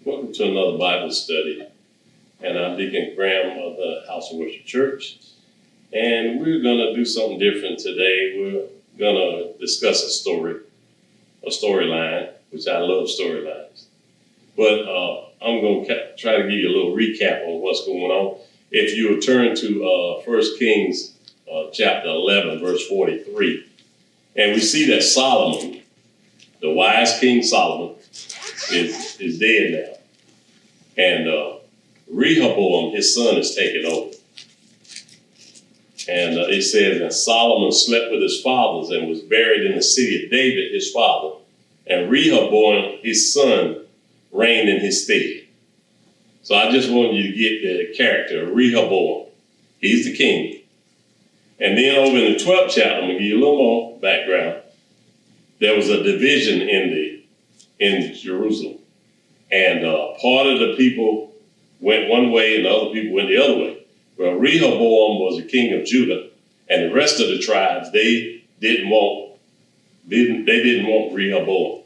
Welcome to another Bible study. And I'm Deacon Graham of the House of Worship Church. And we're going to do something different today. We're going to discuss a storyline, which I love storylines. But I'm going to try to give you a little recap on what's going on. If you would turn to 1 Kings chapter 11, verse 43. And we see that Solomon, the wise King Solomon, is dead now. And Rehoboam, his son, is taken over. And it says that Solomon slept with his fathers and was buried in the city of David, his father. And Rehoboam, his son, reigned in his stead. So I just wanted you to get the character of Rehoboam. He's the king. And then over in the 12th chapter, I'm going to give you a little more background. There was a division in Jerusalem. And part of the people went one way and the other people went the other way. Well, Rehoboam was the king of Judah, and the rest of the tribes, they didn't want Rehoboam.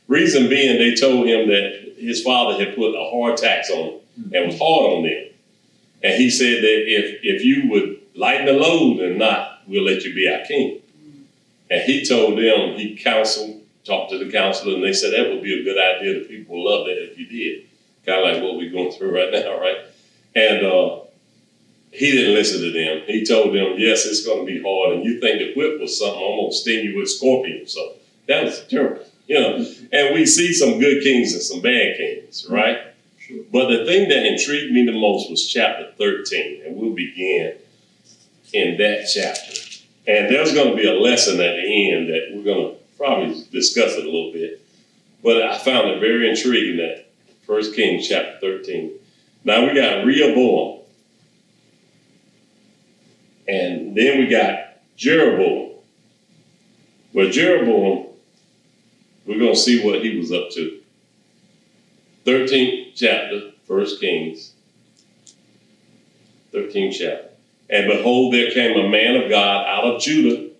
Reason being, they told him that his father had put a hard tax on him and was hard on them. And he said that if you would lighten the load and not, we'll let you be our king. And he told them, he talked to the counselor, and they said that would be a good idea. The people would love that if you did. Kind of like what we're going through right now, right? And he didn't listen to them. He told them, yes, it's going to be hard. And you think the whip was something, I'm going to sting you with scorpions. So that was terrible, And we see some good kings and some bad kings, right? Sure. But the thing that intrigued me the most was chapter 13. And we'll begin in that chapter. And there's going to be a lesson at the end that we're going to probably discuss it a little bit. But I found it very intriguing that 1 Kings chapter 13. Now we got Rehoboam. And then we got Jeroboam. Well, Jeroboam, we're going to see what he was up to. 13th chapter, 1 Kings. 13th chapter. And behold, there came a man of God out of Judah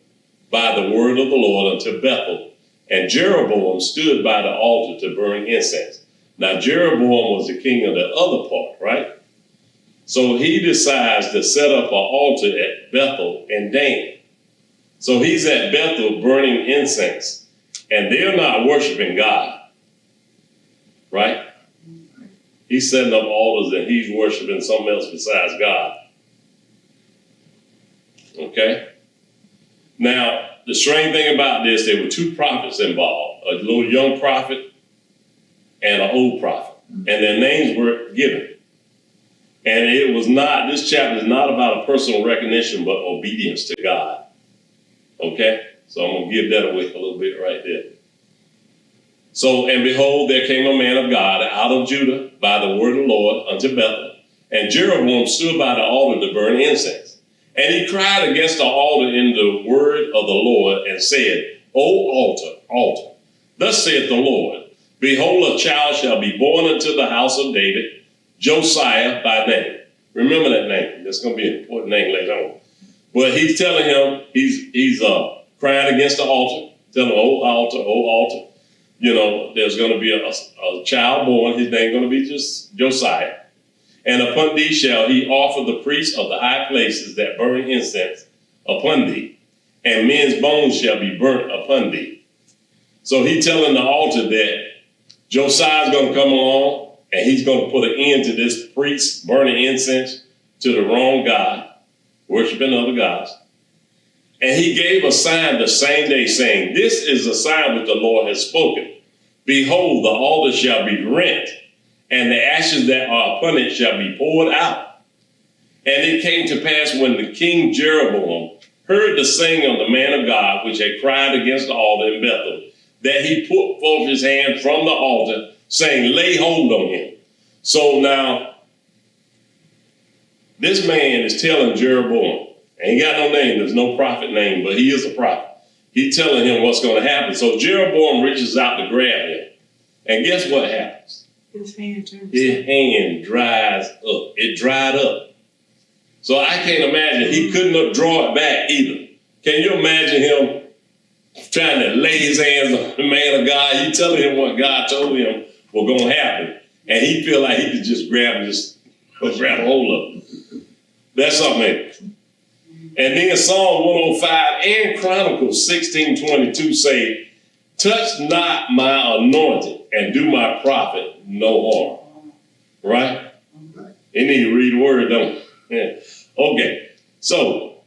by the word of the Lord unto Bethel. And Jeroboam stood by the altar to burn incense. Now, Jeroboam was the king of the other part, right? So he decides to set up an altar at Bethel and Dan. So he's at Bethel burning incense. And they're not worshiping God, right? He's setting up altars and he's worshiping something else besides God. Okay? Now, the strange thing about this, there were two prophets involved, a little young prophet and an old prophet. And their names were given. And this chapter is not about a personal recognition, but obedience to God. Okay? So I'm going to give that away a little bit right there. So, and behold, there came a man of God out of Judah by the word of the Lord unto Bethel. And Jeroboam stood by the altar to burn incense. And he cried against the altar in the word of the Lord and said, O altar, thus saith the Lord, behold, a child shall be born unto the house of David, Josiah by name. Remember that name. That's going to be an important name later on. But he's telling him, he's crying against the altar, telling him, O altar, there's going to be a child born. His name's going to be just Josiah. And upon thee shall he offer the priests of the high places that burn incense upon thee, and men's bones shall be burnt upon thee. So he's telling the altar that Josiah's going to come along, and he's going to put an end to this priest burning incense to the wrong God, worshiping other gods. And he gave a sign the same day, saying, this is a sign which the Lord has spoken. Behold, the altar shall be rent, and the ashes that are upon it shall be poured out. And it came to pass when the king Jeroboam heard the saying of the man of God, which had cried against the altar in Bethel, that he put forth his hand from the altar, saying, lay hold on him. So now, this man is telling Jeroboam, ain't got no name, there's no prophet name, but he is a prophet. He's telling him what's going to happen. So Jeroboam reaches out to grab him. And guess what happens? His hand dries up. It dried up. So I can't imagine. He couldn't draw it back either. Can you imagine him trying to lay his hands on the man of God? You telling him what God told him was going to happen. And he feel like he could just grab a hold of him. That's something. And then Psalm 105 and Chronicles 16:22 say, touch not my anointed and do my prophet no harm. Right? They need to read the word, don't they? Yeah. Okay. So,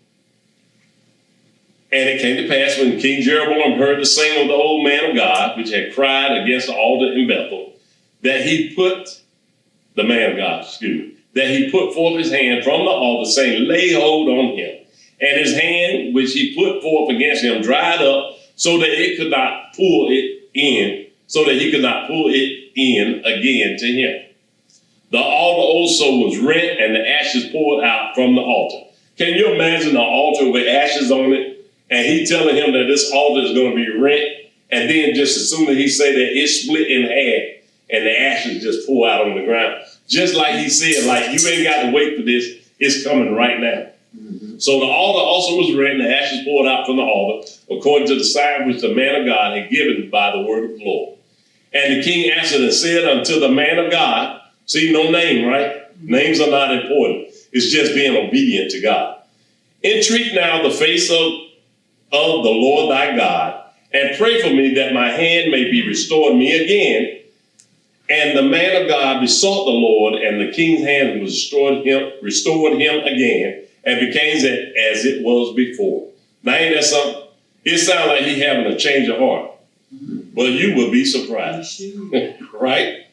and it came to pass when King Jeroboam heard the saying of the old man of God, which had cried against the altar in Bethel, that he put forth his hand from the altar, saying, lay hold on him. And his hand, which he put forth against him, dried up, so that he could not pull it in again to him. The altar also was rent, and the ashes poured out from the altar. Can you imagine the altar with ashes on it, and he telling him that this altar is going to be rent, and then just as soon as he say that, it's split in half, and the ashes just pour out on the ground. Just like he said, like, you ain't got to wait for this, it's coming right now. So the altar also was rent, and the ashes poured out from the altar, according to the sign which the man of God had given by the word of the Lord. And the king answered and said unto the man of God, see, no name, right? Names are not important. It's just being obedient to God. Entreat now the face of the Lord thy God, and pray for me that my hand may be restored me again. And the man of God besought the Lord, and the king's hand was restored him again, and became as it was before. Now, ain't that something? It sounds like he having a change of heart. But you would be surprised. Right?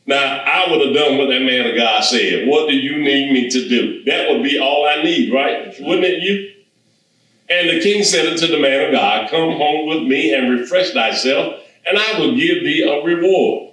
Now, I would have done what that man of God said. What do you need me to do? That would be all I need, right? Wouldn't it you? And the king said unto the man of God, come home with me and refresh thyself, and I will give thee a reward.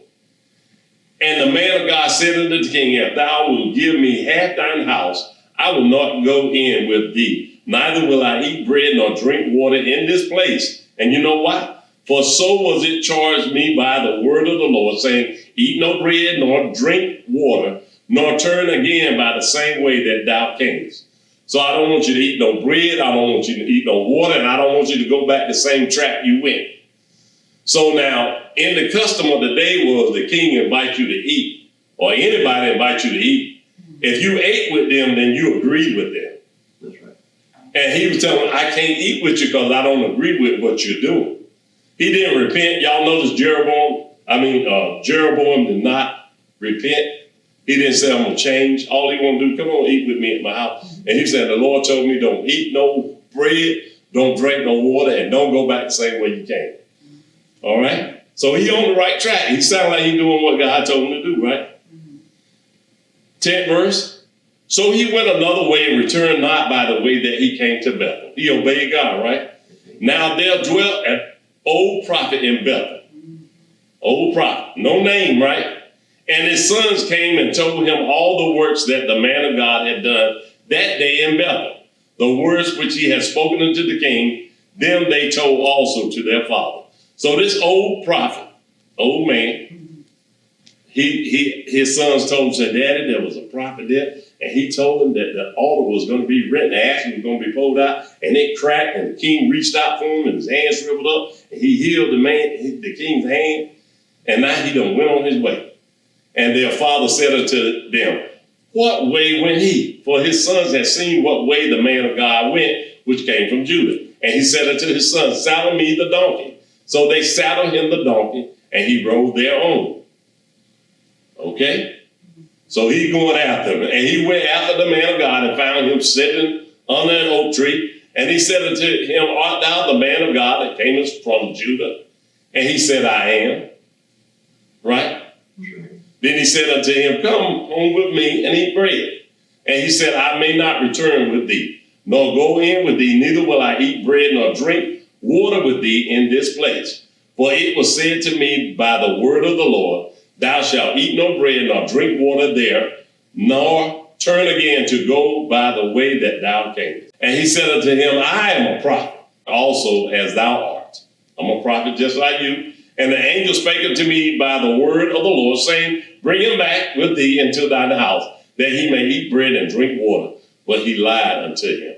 And the man of God said unto the king, if thou wilt give me half thine house, I will not go in with thee, neither will I eat bread nor drink water in this place. And you know what? For so was it charged me by the word of the Lord, saying, eat no bread nor drink water, nor turn again by the same way that thou camest. So I don't want you to eat no bread, I don't want you to eat no water, and I don't want you to go back the same track you went. So now, in the custom of the day was the king invite you to eat, or anybody invite you to eat. If you ate with them, then you agreed with them. That's right. And he was telling them, I can't eat with you because I don't agree with what you're doing. He didn't repent. Y'all notice Jeroboam did not repent. He didn't say, I'm going to change. All he want to do, come on, eat with me at my house. And he said, the Lord told me, don't eat no bread, don't drink no water, and don't go back the same way you came. All right? So he on the right track. He sound like he doing what God told him to do, right? 10th verse. So he went another way and returned not by the way that he came to Bethel. He obeyed God, right? Now there dwelt an old prophet in Bethel. Old prophet. No name, right? And his sons came and told him all the works that the man of God had done that day in Bethel. The words which he had spoken unto the king, them they told also to their father. So this old prophet, old man, his sons told him, said, Daddy, there was a prophet there, and he told him that the altar was going to be rent, the ashes was going to be pulled out, and it cracked, and the king reached out for him, and his hand shriveled up, and he healed the king's hand, and now he done went on his way. And their father said unto them, what way went he? For his sons had seen what way the man of God went, which came from Judah. And he said unto his sons, saddle me the donkey. So they saddled him the donkey, and he rode thereon. Okay? So he going after him. And he went after the man of God and found him sitting under an oak tree. And he said unto him, art thou the man of God that camest from Judah? And he said, I am. Right? Then he said unto him, come home with me and eat bread. And he said, I may not return with thee, nor go in with thee, neither will I eat bread nor drink water with thee in this place. For it was said to me by the word of the Lord, thou shalt eat no bread nor drink water there, nor turn again to go by the way that thou camest. And he said unto him, I am a prophet, also as thou art. I'm a prophet just like you. And the angel spake unto me by the word of the Lord, saying, bring him back with thee into thine house, that he may eat bread and drink water. But he lied unto him.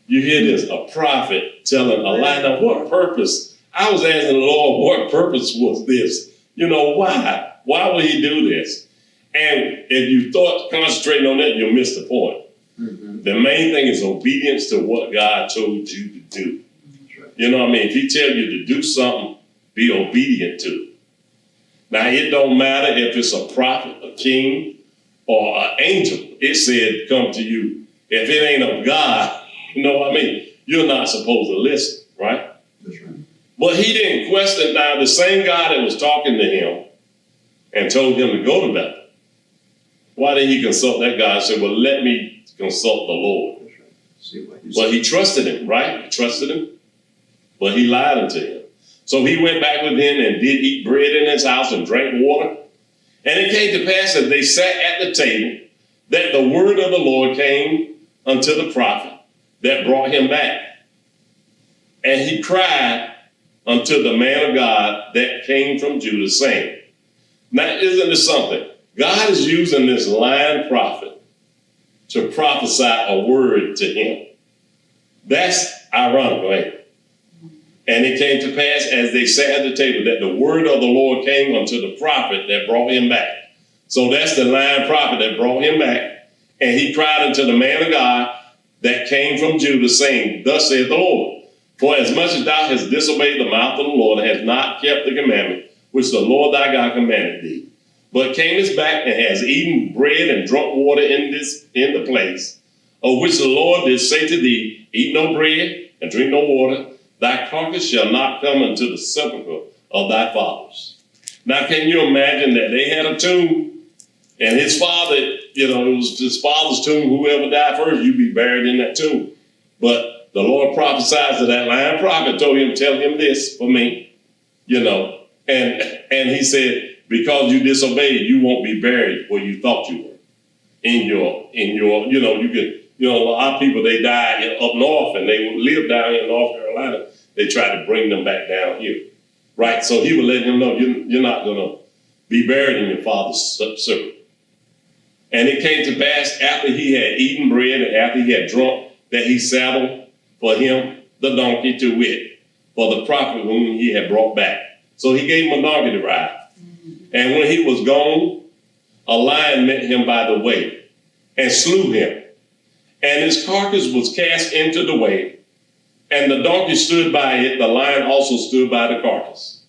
You hear this, a prophet telling a lie. Now, what purpose? I was asking the Lord, what purpose was this? You know, why? Why would he do this? And if you thought concentrating on that, you'll miss the point. Mm-hmm. The main thing is obedience to what God told you to do. Right. You know what I mean? If he tells you to do something, be obedient to it. Now, it don't matter if it's a prophet, a king, or an angel. It said, come to you. If it ain't of God, you know what I mean? You're not supposed to listen, right? That's right. But he didn't question. Now, the same God that was talking to him and told him to go to Bethel, why didn't he consult that God and say, well, let me consult the Lord? That's right. See what well, he trusted him, right? He trusted him, but he lied unto him. So he went back with him and did eat bread in his house and drank water. And it came to pass that they sat at the table, that the word of the Lord came unto the prophet that brought him back. And he cried unto the man of God that came from Judah, saying, now, isn't this something? God is using this lying prophet to prophesy a word to him. That's ironic, right? And it came to pass as they sat at the table that the word of the Lord came unto the prophet that brought him back. So that's the lying prophet that brought him back. And he cried unto the man of God that came from Judah, saying, thus saith the Lord, for as much as thou hast disobeyed the mouth of the Lord and hast not kept the commandment which the Lord thy God commanded thee, but camest back and has eaten bread and drunk water in the place of which the Lord did say to thee, eat no bread and drink no water, thy carcass shall not come into the sepulchre of thy fathers. Now, can you imagine that they had a tomb and his father, it was his father's tomb, whoever died first, you'd be buried in that tomb. But the Lord prophesied to that lying prophet, told him, tell him this for me, and he said, because you disobeyed, you won't be buried where you thought you were. A lot of people, they die up north and they live down here in North Carolina. They try to bring them back down here, right? So he would let him know, you're not going to be buried in your father's sepulchre. And it came to pass after he had eaten bread and after he had drunk that he saddled for him the donkey to wit, for the prophet whom he had brought back. So he gave him a donkey to ride. And when he was gone, a lion met him by the way and slew him. And his carcass was cast into the way, and the donkey stood by it. The lion also stood by the carcass.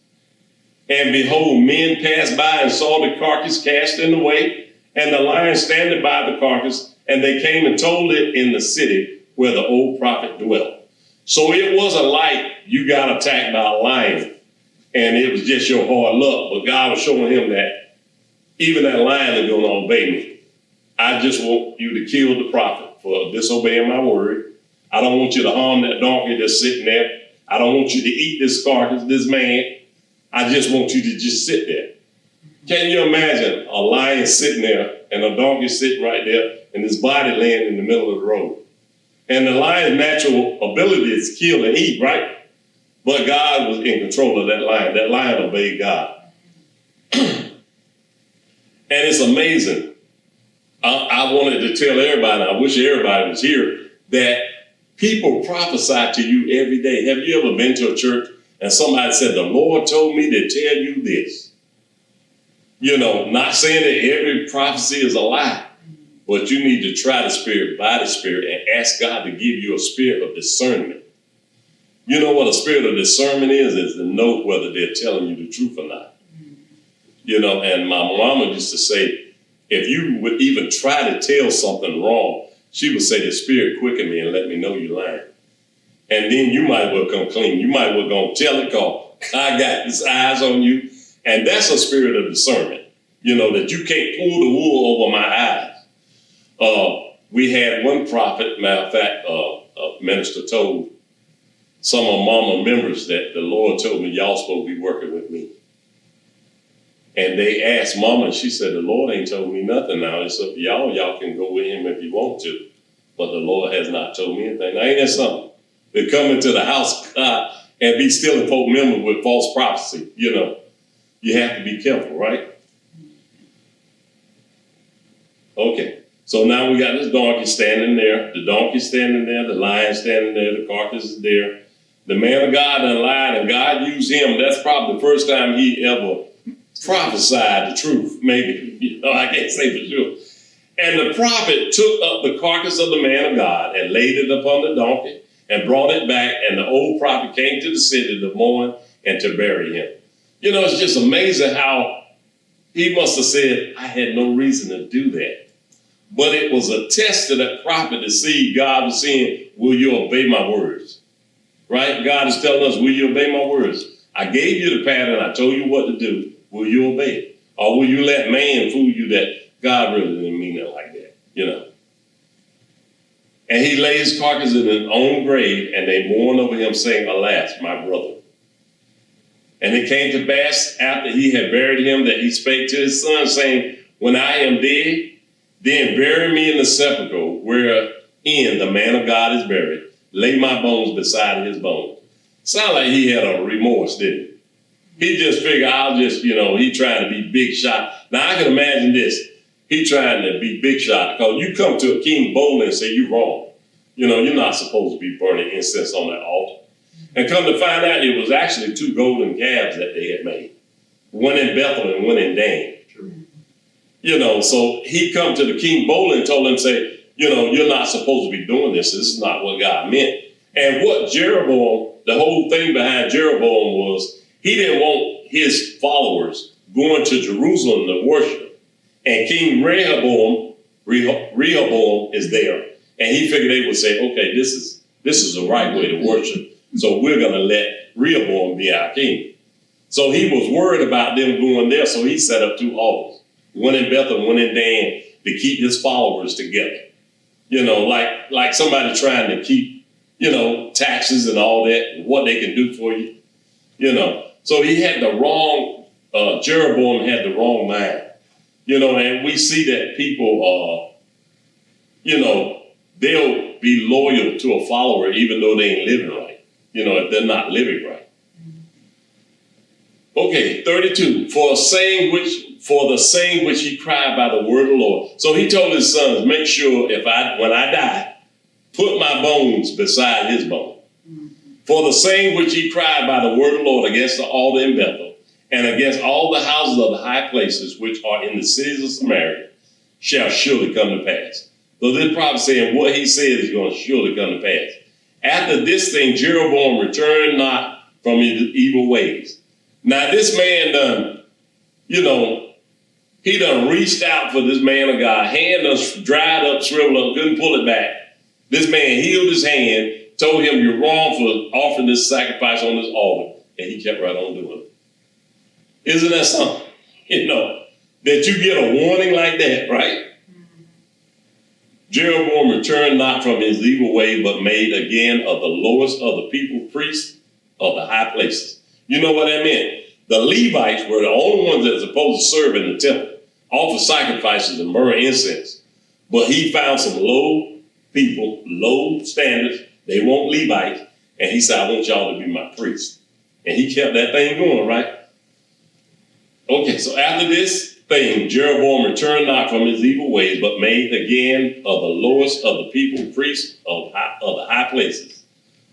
And behold, men passed by and saw the carcass cast in the way, and the lion standing by the carcass, and they came and told it in the city where the old prophet dwelt. So it wasn't like you got attacked by a lion, and it was just your hard luck. But God was showing him that even that lion is going to obey me. I just want you to kill the prophet for disobeying my word. I don't want you to harm that donkey that's sitting there. I don't want you to eat this carcass, this man. I just want you to just sit there. Can you imagine a lion sitting there and a donkey sitting right there and his body laying in the middle of the road? And the lion's natural ability is to kill and eat, right? But God was in control of that lion. That lion obeyed God. And it's amazing. I wanted to tell everybody, I wish everybody was here, that people prophesy to you every day. Have you ever been to a church and somebody said, the Lord told me to tell you this? Not saying that every prophecy is a lie, but you need to try the Spirit by the Spirit and ask God to give you a spirit of discernment. You know what a spirit of discernment is to know whether they're telling you the truth or not. And my mama used to say, if you would even try to tell something wrong, she would say, the Spirit quicken me and let me know you're lying. And then you might well come clean. You might well go tell it, call. I got his eyes on you. And that's a spirit of discernment, that you can't pull the wool over my eyes. We had one prophet, matter of fact, a minister told some of mama members that the Lord told me, y'all supposed to be working with me. And they asked mama, and she said, the Lord ain't told me nothing now. It's up to y'all. Y'all can go with him if you want to. But the Lord has not told me anything. Now, ain't that something? They come into the house of God and be stealing folk members with false prophecy. You have to be careful, right? Okay. So now we got this donkey standing there. The donkey standing there. The lion standing there. The carcass is there. The man of God done lied, and God used him. That's probably the first time he ever prophesied the truth, maybe. I can't say for sure. And the prophet took up the carcass of the man of God and laid it upon the donkey and brought it back. And the old prophet came to the city to mourn and to bury him. It's just amazing how he must have said, I had no reason to do that. But it was a test to that prophet to see God was saying, will you obey my words? Right? God is telling us, will you obey my words? I gave you the pattern. I told you what to do. Will you obey it? Or will you let man fool you that God really didn't mean it like that? And he laid his carcass in his own grave, and they mourned over him, saying, alas, my brother. And it came to pass after he had buried him that he spake to his son, saying, when I am dead, then bury me in the sepulchre wherein the man of God is buried. Lay my bones beside his bones. Sound like he had a remorse, didn't he? He just figured, he trying to be big shot. Now I can imagine this. He trying to be big shot because you come to a king boldly and say you're wrong. You're not supposed to be burning incense on that altar. And come to find out, it was actually 2 golden calves that they had made. One in Bethel and one in Dan. So he come to the king boldly and told him, say, you're not supposed to be doing this. This is not what God meant. And what Jeroboam, the whole thing behind Jeroboam was, he didn't want his followers going to Jerusalem to worship. And King Rehoboam is there. And he figured they would say, okay, this is the right way to worship. So we're going to let Rehoboam be our king. So he was worried about them going there. So he set up 2 altars, one in Bethel, one in Dan, to keep his followers together. Like somebody trying to keep, taxes and all that, and what they can do for you. So he had the wrong, Jeroboam had the wrong mind. And we see that people, they'll be loyal to a follower even though they ain't living right, if they're not living right. Okay, 32, for the saying which he cried by the word of the Lord. So he told his sons, make sure when I die, put my bones beside his bone. For the saying which he cried by the word of the Lord against the altar in Bethel, and against all the houses of the high places which are in the cities of Samaria, shall surely come to pass. So this prophet saying what he said is going to surely come to pass. After this thing, Jeroboam returned not from his evil ways. Now this man done, he done reached out for this man of God. Hand done dried up, shriveled up, couldn't pull it back. This man healed his hand, told him you're wrong for offering this sacrifice on this altar. And he kept right on doing it. Isn't that something? That you get a warning like that, right? Jeroboam returned not from his evil way, but made again of the lowest of the people priests of the high places. You know what that meant? The Levites were the only ones that were supposed to serve in the temple, offer sacrifices and burn incense. But he found some low people, low standards. They weren't Levites. And he said, I want y'all to be my priests. And he kept that thing going, right? Okay, so after this thing, Jeroboam returned not from his evil ways, but made again of the lowest of the people priests of the high places.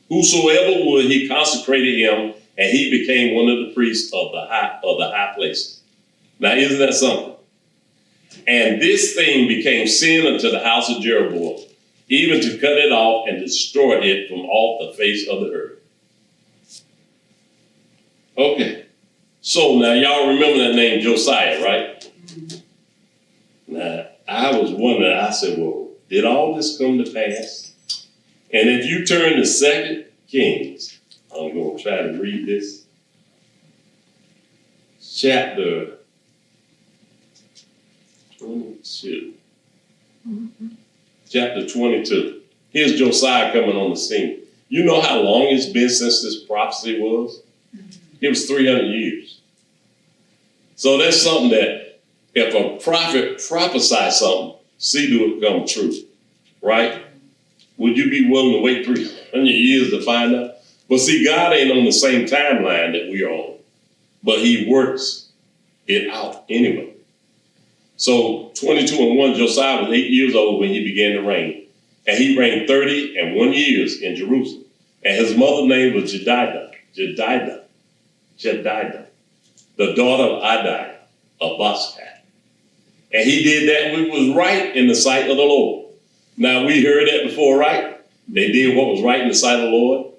Whosoever would, he consecrated him, and he became one of the priests of the high places. Now, isn't that something? And this thing became sin unto the house of Jeroboam, even to cut it off and destroy it from off the face of the earth. Okay. So now y'all remember that name Josiah, right? Now, I was wondering, I said, well, did all this come to pass? And if you turn to 2 Kings, I'm going to try to read this. Chapter 22. Chapter 22. Here's Josiah coming on the scene. You know how long it's been since this prophecy was? It was 300 years. So that's something that if a prophet prophesies something, see do it come true, right? Would you be willing to wait 300 years to find out? But see, God ain't on the same timeline that we are on, but he works it out anyway. So 22:1, Josiah was 8 years old when he began to reign, and he reigned 31 years in Jerusalem. And his mother's name was Jedidah. the daughter of Adai of Boscat. And he did that which was right in the sight of the Lord. Now, we heard that before, right? They did what was right in the sight of the Lord.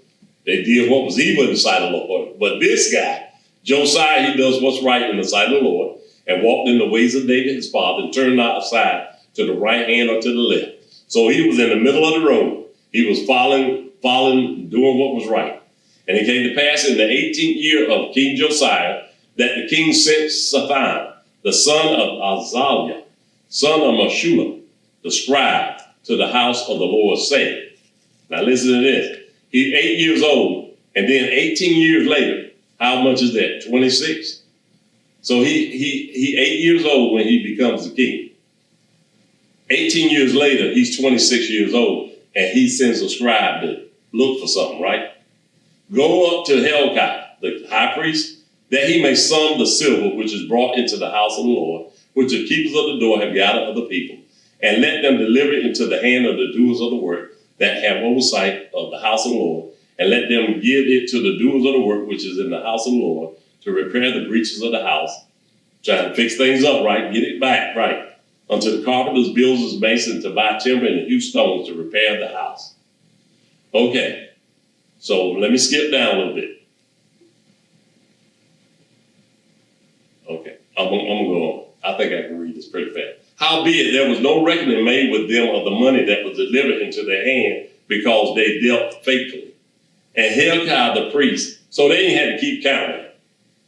They did what was evil in the sight of the Lord. But this guy, Josiah, he does what's right in the sight of the Lord and walked in the ways of David, his father, and turned not aside to the right hand or to the left. So he was in the middle of the road. He was following, doing what was right. And it came to pass in the 18th year of King Josiah that the king sent Shaphan, the son of Azaliah, son of Meshullam, the scribe, to the house of the Lord, saying, now listen to this. He's 8 years old, and then 18 years later, how much is that? 26? So he 8 years old when he becomes the king. 18 years later, he's 26 years old, and he sends a scribe to look for something, right? Go up to Hilkiah, the high priest, that he may sum the silver which is brought into the house of the Lord, which the keepers of the door have gathered of the people, and let them deliver it into the hand of the doers of the work that have oversight of the house of the Lord, and let them give it to the doers of the work which is in the house of the Lord, to repair the breaches of the house, trying to fix things up, right? Get it back, right? Unto the carpenters, builders, masons, to buy timber and to hew stones to repair the house. Okay, so let me skip down a little bit. Okay, I'm gonna go on. I think I can read this pretty fast. Howbeit, there was no reckoning made with them of the money that was delivered into their hand, because they dealt faithfully. And Hilkiah the priest, so they didn't have to keep counting.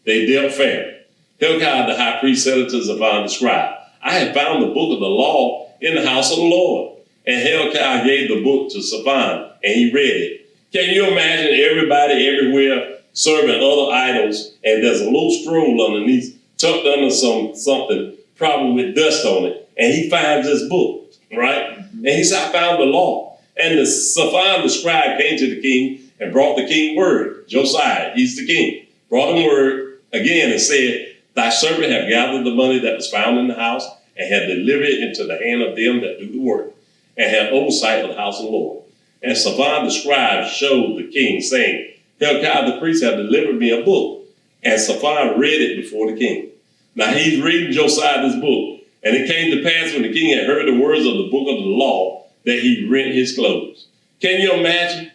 They dealt fair. Hilkiah the high priest said unto Shaphan the scribe, I have found the book of the law in the house of the Lord. And Hilkiah gave the book to Shaphan, and he read it. Can you imagine everybody everywhere serving other idols, and there's a little scroll underneath, tucked under something, probably with dust on it, and he finds this book, right? And he said, I found the law. And the Shaphan the scribe came to the king and brought the king word. Josiah, he's the king, brought him word again and said, thy servant have gathered the money that was found in the house, and have delivered it into the hand of them that do the work, and have oversight of the house of the Lord. And Shaphan the scribe showed the king, saying, Hilkiah the priest have delivered me a book. And Shaphan read it before the king. Now he's reading Josiah this book, and it came to pass when the king had heard the words of the book of the law that he rent his clothes. Can you imagine?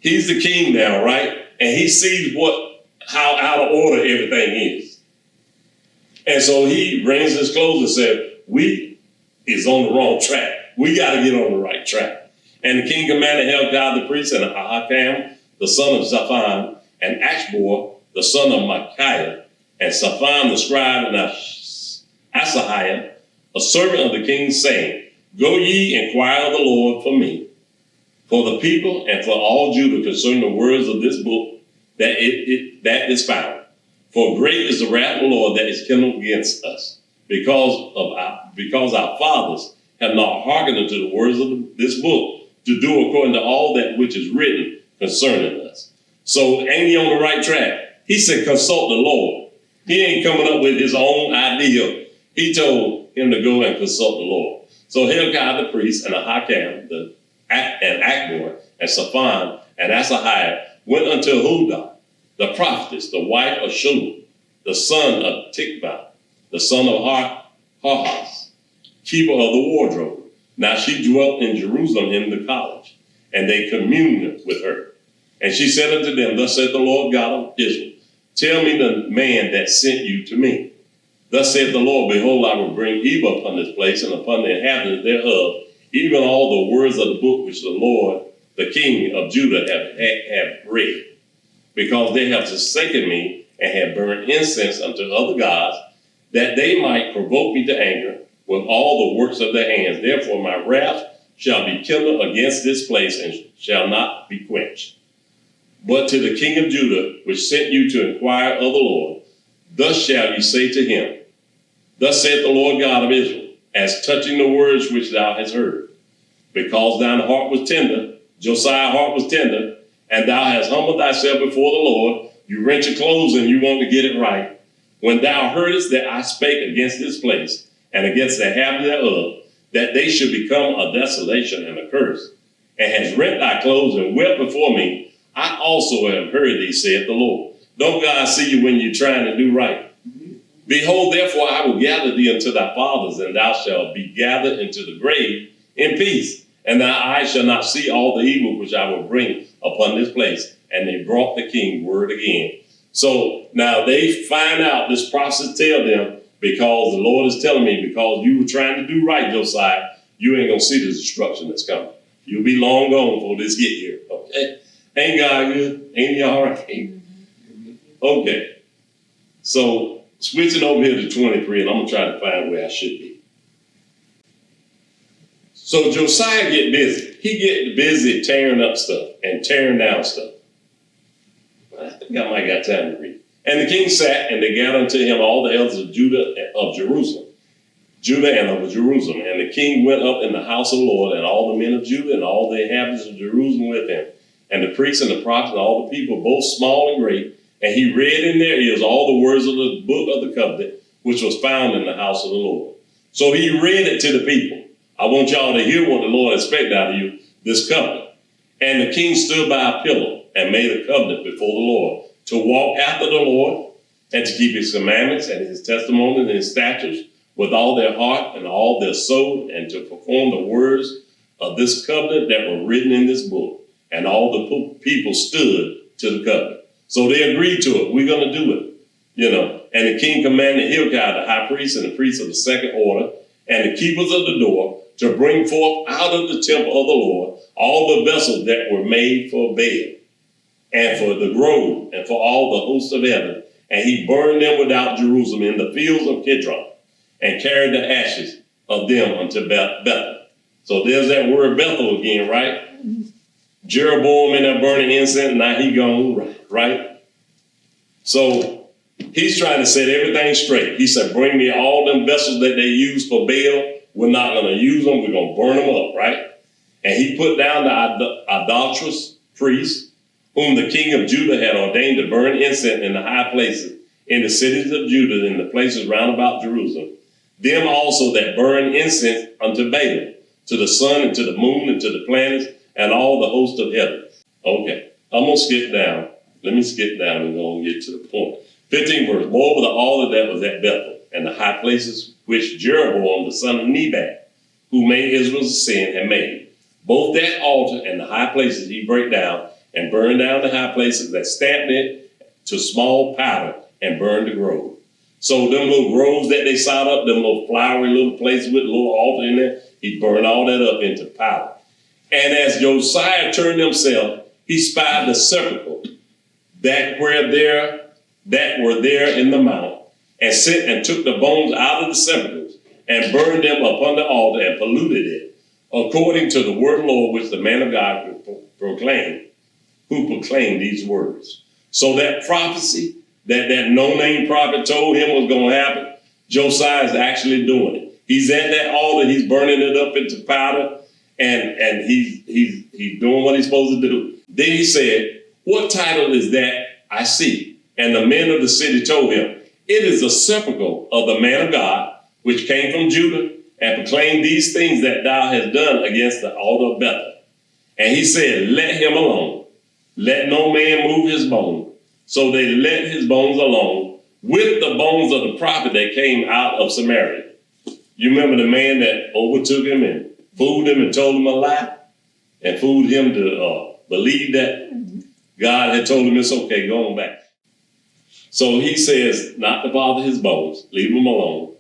He's the king now, right? And he sees how out of order everything is. And so he rings his clothes and said, we is on the wrong track. We got to get on the right track. And the king commanded Hilkiah the priest and Ahikam, the son of Shaphan, and Achbor, the son of Micaiah, and Shaphan the scribe, and Asahiah, a servant of the king, saying, go ye inquire of the Lord for me, for the people, and for all Judah concerning the words of this book that is found. For great is the wrath of the Lord that is kindled against us, because our fathers have not hearkened unto the words of this book, to do according to all that which is written concerning us. So ain't he on the right track? He said, consult the Lord. He ain't coming up with his own idea. He told him to go and consult the Lord. So Hilkiah the priest and Ahikam and Achbor and Shaphan and Asahiah went unto Huldah, the prophetess, the wife of Shallum, the son of Tikvah, the son of Harhas, keeper of the wardrobe. Now she dwelt in Jerusalem in the college, and they communed with her. And she said unto them, thus saith the Lord God of Israel, tell me the man that sent you to me. Thus saith the Lord, behold, I will bring evil upon this place and upon the inhabitants thereof, even all the words of the book which the Lord, the king of Judah, have read. Because they have forsaken me and have burned incense unto other gods, that they might provoke me to anger with all the works of their hands. Therefore my wrath shall be kindled against this place and shall not be quenched. But to the king of Judah, which sent you to inquire of the Lord, thus shall ye say to him, thus saith the Lord God of Israel, as touching the words which thou hast heard, because thine heart was tender, Josiah's heart was tender, and thou hast humbled thyself before the Lord, you rent your clothes and you want to get it right. When thou heardest that I spake against this place and against the inhabitants thereof, that they should become a desolation and a curse, and hast rent thy clothes and wept before me, I also have heard thee, saith the Lord. Don't God see you when you're trying to do right? Behold, therefore, I will gather thee unto thy fathers, and thou shalt be gathered into the grave in peace. And thy eyes shall not see all the evil which I will bring upon this place. And they brought the king word again. So now they find out, this prophet tell them, because the Lord is telling me, because you were trying to do right, Josiah, you ain't going to see the destruction that's coming. You'll be long gone before this get here. Okay? Ain't God good? Ain't he all right? Okay. So switching over here to 23, and I'm going to try to find where I should be. So Josiah get busy. He get busy tearing up stuff and tearing down stuff. I think I might got time to read. And the king sat, and they gathered unto him all the elders of Judah and of Jerusalem. And the king went up in the house of the Lord, and all the men of Judah and all the inhabitants of Jerusalem with him, and the priests and the prophets and all the people, both small and great. And he read in their ears all the words of the book of the covenant, which was found in the house of the Lord. So he read it to the people. I want y'all to hear what the Lord expects out of you, this covenant. And the king stood by a pillar and made a covenant before the Lord, to walk after the Lord, and to keep his commandments and his testimonies and his statutes with all their heart and all their soul, and to perform the words of this covenant that were written in this book. And all the people stood to the covenant. So they agreed to it. We're going to do it, And the king commanded Hilkiah, the high priest, and the priests of the second order, and the keepers of the door, to bring forth out of the temple of the Lord all the vessels that were made for Baal, and for the grove, and for all the hosts of heaven. And he burned them without Jerusalem in the fields of Kidron, and carried the ashes of them unto Bethel. So there's that word Bethel again, right? Jeroboam in there burning incense, now he gone, right? So he's trying to set everything straight. He said, bring me all them vessels that they use for Baal. We're not going to use them. We're going to burn them up, right? And he put down the idolatrous priests, whom the king of Judah had ordained to burn incense in the high places, in the cities of Judah, in the places round about Jerusalem. Them also that burn incense unto Baal, to the sun and to the moon and to the planets and all the hosts of heaven. Okay, I'm going to skip down. Let me skip down and go and get to the point. 15th verse. Moreover, the altar that was at Bethel, and the high places which Jeroboam the son of Nebat, who made Israel's sin, had made. Both that altar and the high places he brake down, and burned down the high places that stamped it to small powder, and burned the grove. So them little groves that they sawed up, them little flowery little places with a little altar in there, he burned all that up into powder. And as Josiah turned himself, he spied the sepulchre that were there in the mount, and sent and took the bones out of the sepulchres, and burned them upon the altar, and polluted it, according to the word of the Lord which the man of God proclaimed, who proclaimed these words. So that prophecy that no-name prophet told him was going to happen, Josiah is actually doing it. He's at that altar, he's burning it up into powder, and he's doing what he's supposed to do. Then he said, what title is that I see? And the men of the city told him, it is the sepulchre of the man of God, which came from Judah, and proclaimed these things that thou hast done against the altar of Bethel. And he said, let him alone. Let no man move his bone. So they let his bones alone, with the bones of the prophet that came out of Samaria. You remember the man that overtook him and fooled him and told him a lie, and fooled him to believe that God had told him it's okay, go on back. So he says not to bother his bones, leave them alone.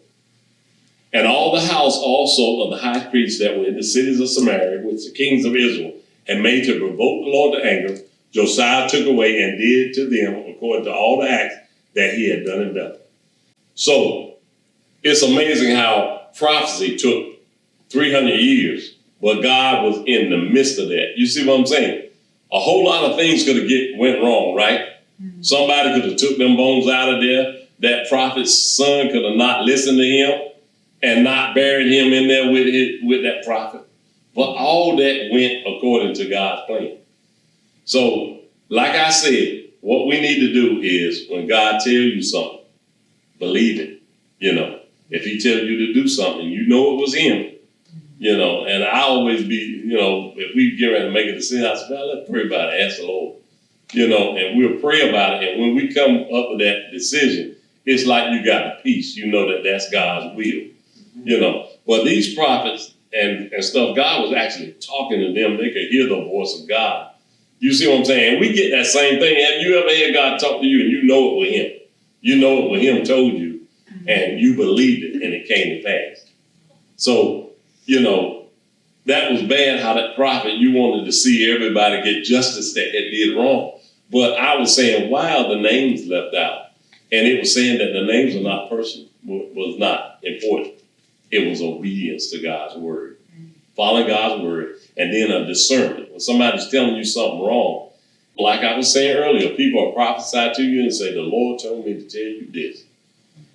And all the house also of the high priests that were in the cities of Samaria, which the kings of Israel had made to provoke the Lord to anger, Josiah took away and did to them according to all the acts that he had done in Bethel. So it's amazing how prophecy took 300 years, but God was in the midst of that. You see what I'm saying? A whole lot of things could have went wrong, right? Mm-hmm. Somebody could have took them bones out of there. That prophet's son could have not listened to him and not buried him in there with that prophet. But all that went according to God's plan. So, like I said, what we need to do is when God tells you something, believe it. If he tells you to do something, you know it was him. And I always be, if we get ready to make a decision, I say, well, let's pray about it, ask the Lord. and we'll pray about it. And when we come up with that decision, it's like you got a peace. You know that that's God's will, But these prophets and stuff, God was actually talking to them. They could hear the voice of God. You see what I'm saying? And we get that same thing. Have you ever had God talk to you and you know it was him? You know it was him told you and you believed it and it came to pass. So, that was bad how that prophet, you wanted to see everybody get justice that they did wrong. But I was saying, why are the names left out? And it was saying that the names are not personal, was not important. It was obedience to God's word, following God's word, and then a discernment. When somebody's telling you something wrong, like I was saying earlier, people will prophesy to you and say, the Lord told me to tell you this.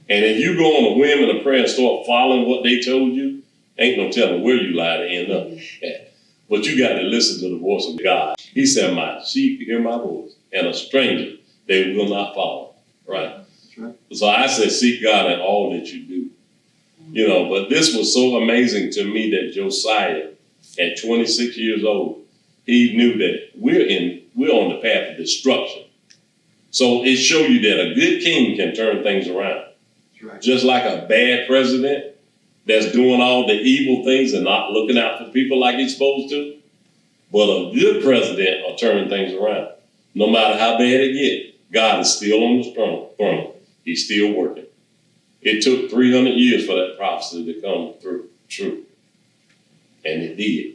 And if you go on a whim and a prayer and start following what they told you, ain't no telling where you lie to end up at. But you got to listen to the voice of God. He said, my sheep hear my voice, and a stranger they will not follow. Right? That's right. So I said, seek God in all that you do. But this was so amazing to me that Josiah, at 26 years old, he knew that we're on the path of destruction. So it showed you that a good king can turn things around. That's right. Just like a bad president that's doing all the evil things and not looking out for people like he's supposed to. But a good president will turn things around. No matter how bad it gets, God is still on the throne. He's still working. It took 300 years for that prophecy to come through, true. And it did.